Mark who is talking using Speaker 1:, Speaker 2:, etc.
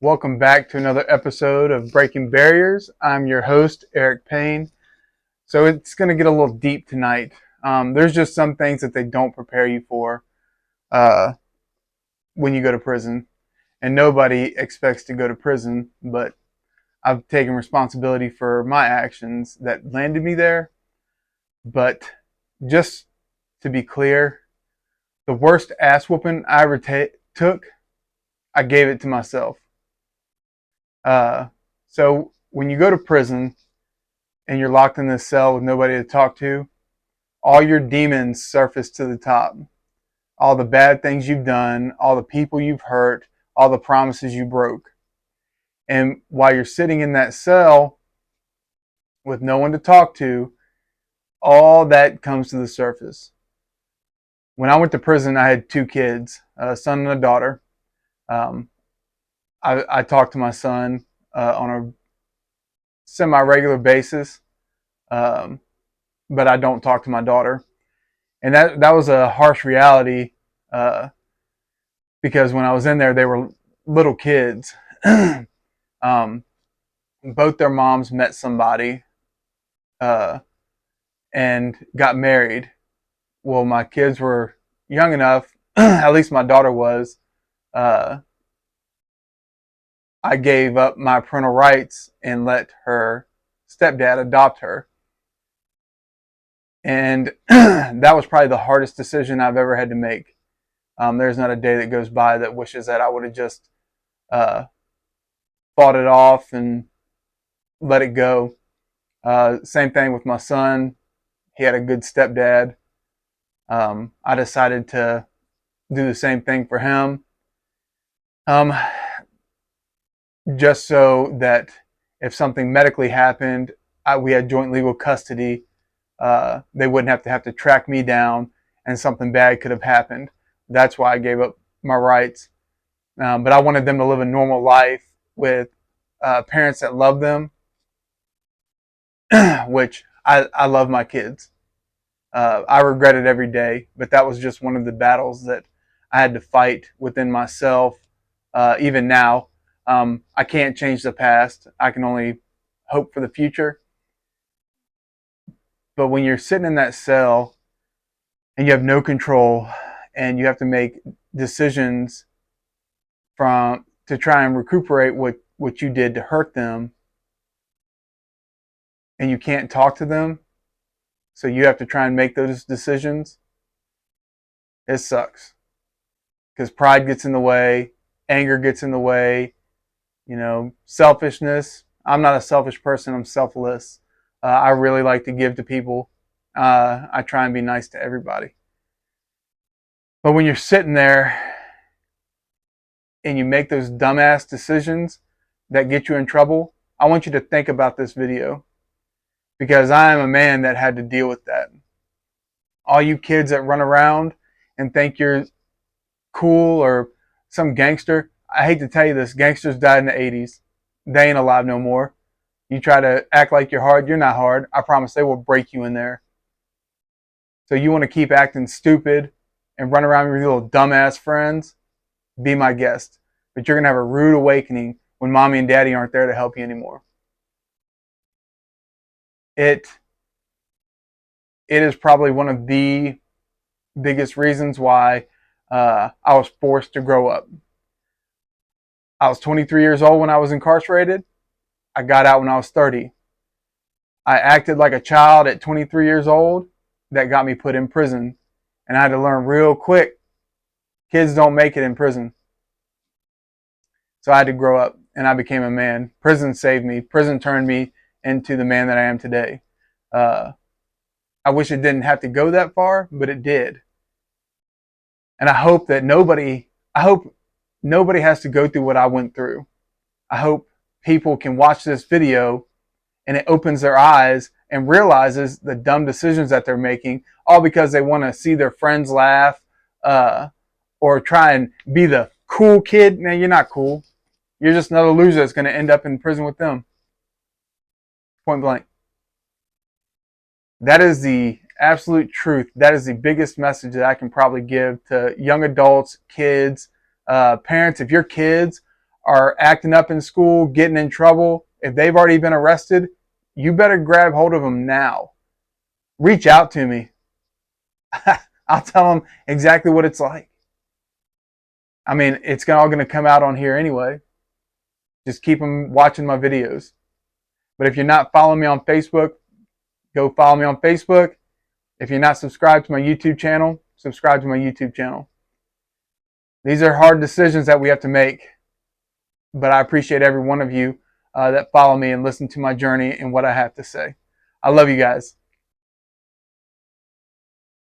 Speaker 1: Welcome back to another episode of Breaking Barriers. I'm your host, Eric Payne. So it's going to get a little deep tonight. There's just some things that they don't prepare you for uh, when you go to prison. And nobody expects to go to prison, but I've taken responsibility for my actions that landed me there. But just to be clear, the worst ass whooping I ever took, I gave it to myself. Uh, so when you go to prison and you're locked in this cell with nobody to talk to, all your demons surface to the top. All the bad things you've done, all the people you've hurt, all the promises you broke. And while you're sitting in that cell with no one to talk to, all that comes to the surface. When I went to prison, I had two kids, a son and a daughter. Um, I talked to my son on a semi-regular basis, um, but I don't talk to my daughter. And that was a harsh reality uh, because when I was in there, they were little kids. um, Both their moms met somebody uh, and got married. Well, my kids were young enough, at least my daughter was. Uh, I gave up my parental rights and let her stepdad adopt her. And that was probably the hardest decision I've ever had to make. There's not a day that goes by that wishes that I would have just uh, fought it off and let it go. Same thing with my son. He had a good stepdad. I decided to do the same thing for him, um, just so that if something medically happened, we had joint legal custody. They wouldn't have to track me down, and something bad could have happened. That's why I gave up my rights. But I wanted them to live a normal life with parents that love them, which I love my kids. I regret it every day, but that was just one of the battles that I had to fight within myself. Even now, I can't change the past. I can only hope for the future. But when you're sitting in that cell and you have no control and you have to make decisions from to try and recuperate what you did to hurt them, and you can't talk to them, so you have to try and make those decisions, it sucks. Because pride gets in the way, anger gets in the way, selfishness. I'm not a selfish person, I'm selfless. I really like to give to people. I try and be nice to everybody. But when you're sitting there and you make those dumbass decisions that get you in trouble, I want you to think about this video, because I am a man that had to deal with that. All you kids that run around and think you're cool or some gangster, I hate to tell you this, gangsters died in the 80s. They ain't alive no more. You try to act like you're hard, you're not hard. I promise they will break you in there. So you want to keep acting stupid and run around with your little dumbass friends? Be my guest. But you're going to have a rude awakening when mommy and daddy aren't there to help you anymore. It is probably one of the biggest reasons why I was forced to grow up. I was 23 years old when I was incarcerated. I got out when I was 30. I acted like a child at 23 years old. That got me put in prison. And I had to learn real quick, kids don't make it in prison. So I had to grow up, and I became a man. Prison saved me. Prison turned me into the man that I am today. I wish it didn't have to go that far, but it did. And I hope nobody has to go through what I went through. I hope people can watch this video and it opens their eyes and realizes the dumb decisions that they're making, all because they want to see their friends laugh or try and be the cool kid. Man, you're not cool. You're just another loser that's going to end up in prison with them. Point blank. That is the absolute truth. That is the biggest message that I can probably give to young adults, kids, parents. If your kids are acting up in school, getting in trouble, if they've already been arrested, you better grab hold of them now. Reach out to me. I'll tell them exactly what it's like. I mean, it's all going to come out on here anyway. Just keep them watching my videos. But if you're not following me on Facebook, go follow me on Facebook. If you're not subscribed to my YouTube channel, subscribe to my YouTube channel. These are hard decisions that we have to make, but I appreciate every one of you that follow me and listen to my journey and what I have to say. I love you guys.